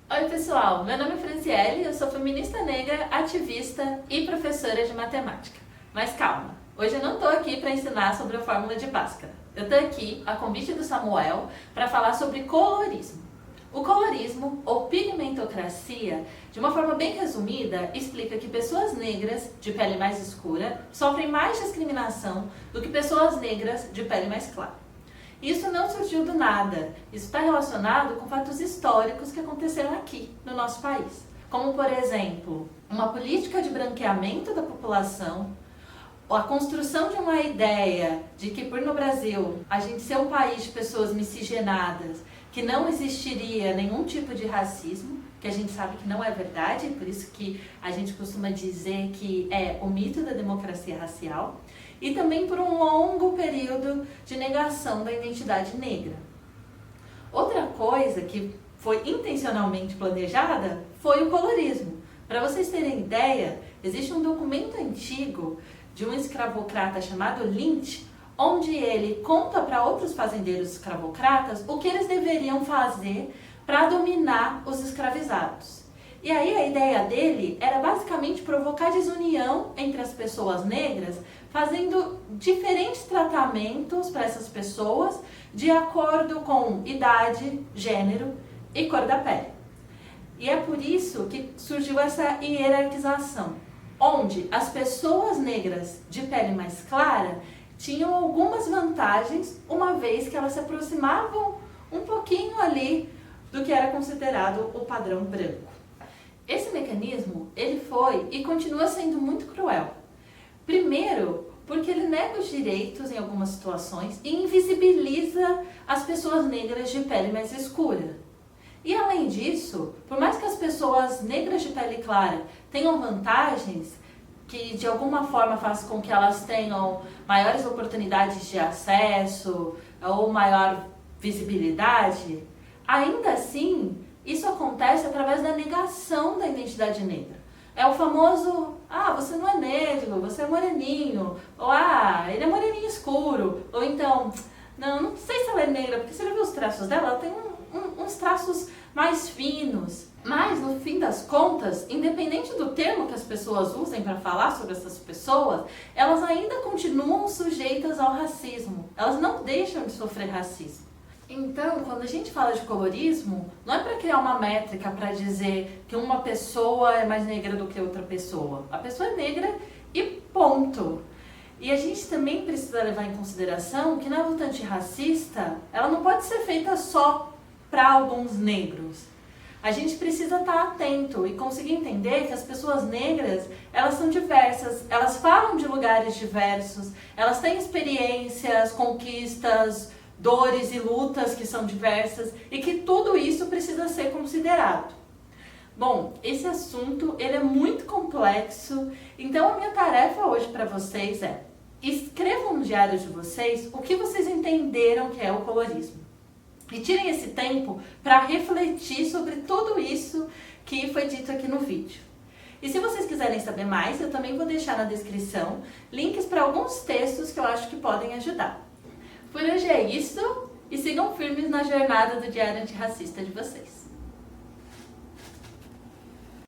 Oi pessoal, meu nome é Franciele, eu sou feminista negra, ativista e professora de matemática. Mas calma, hoje eu não estou aqui para ensinar sobre a fórmula de Bhaskara. Eu estou aqui, a convite do Samuel, para falar sobre colorismo. O colorismo, ou pigmentocracia, de uma forma bem resumida, explica que pessoas negras de pele mais escura sofrem mais discriminação do que pessoas negras de pele mais clara. Isso não surgiu do nada, isso está relacionado com fatos históricos que aconteceram aqui no nosso país. Como, por exemplo, uma política de branqueamento da população, a construção de uma ideia de que por no Brasil a gente ser um país de pessoas miscigenadas, que não existiria nenhum tipo de racismo, que a gente sabe que não é verdade, por isso que a gente costuma dizer que é o mito da democracia racial, e também por um longo período de negação da identidade negra. Outra coisa que foi intencionalmente planejada foi o colorismo. Para vocês terem ideia, existe um documento antigo de um escravocrata chamado Lynch, onde ele conta para outros fazendeiros escravocratas o que eles deveriam fazer para dominar os escravizados. E aí a ideia dele era basicamente provocar desunião entre as pessoas negras, fazendo diferentes tratamentos para essas pessoas de acordo com idade, gênero e cor da pele. E é por isso que surgiu essa hierarquização, onde as pessoas negras de pele mais clara tinham algumas vantagens, uma vez que elas se aproximavam um pouquinho ali do que era considerado o padrão branco. Esse mecanismo, ele foi e continua sendo muito cruel. Primeiro, porque ele nega os direitos em algumas situações e invisibiliza as pessoas negras de pele mais escura. E além disso, por mais que as pessoas negras de pele clara tenham vantagens, que de alguma forma faz com que elas tenham maiores oportunidades de acesso ou maior visibilidade, ainda assim, isso acontece através da negação da identidade negra. É o famoso, você não é negro, você é moreninho, ou ele é moreninho escuro, ou então, não sei se ela é negra, porque você já viu os traços dela, ela tem uns traços mais finos. Mas, no fim das contas, independente do termo que as pessoas usem para falar sobre essas pessoas, elas ainda continuam sujeitas ao racismo. Elas não deixam de sofrer racismo. Então, quando a gente fala de colorismo, não é para criar uma métrica para dizer que uma pessoa é mais negra do que outra pessoa. A pessoa é negra e ponto. E a gente também precisa levar em consideração que na luta antirracista, ela não pode ser feita só para alguns negros. A gente precisa estar atento e conseguir entender que as pessoas negras, elas são diversas, elas falam de lugares diversos, elas têm experiências, conquistas, dores e lutas que são diversas e que tudo isso precisa ser considerado. Bom, esse assunto ele é muito complexo, então a minha tarefa hoje para vocês é: escrevam no diário de vocês o que vocês entenderam que é o colorismo. E tirem esse tempo para refletir sobre tudo isso que foi dito aqui no vídeo. E se vocês quiserem saber mais, eu também vou deixar na descrição links para alguns textos que eu acho que podem ajudar. Por hoje é isso, e sigam firmes na jornada do Diário Antirracista de vocês.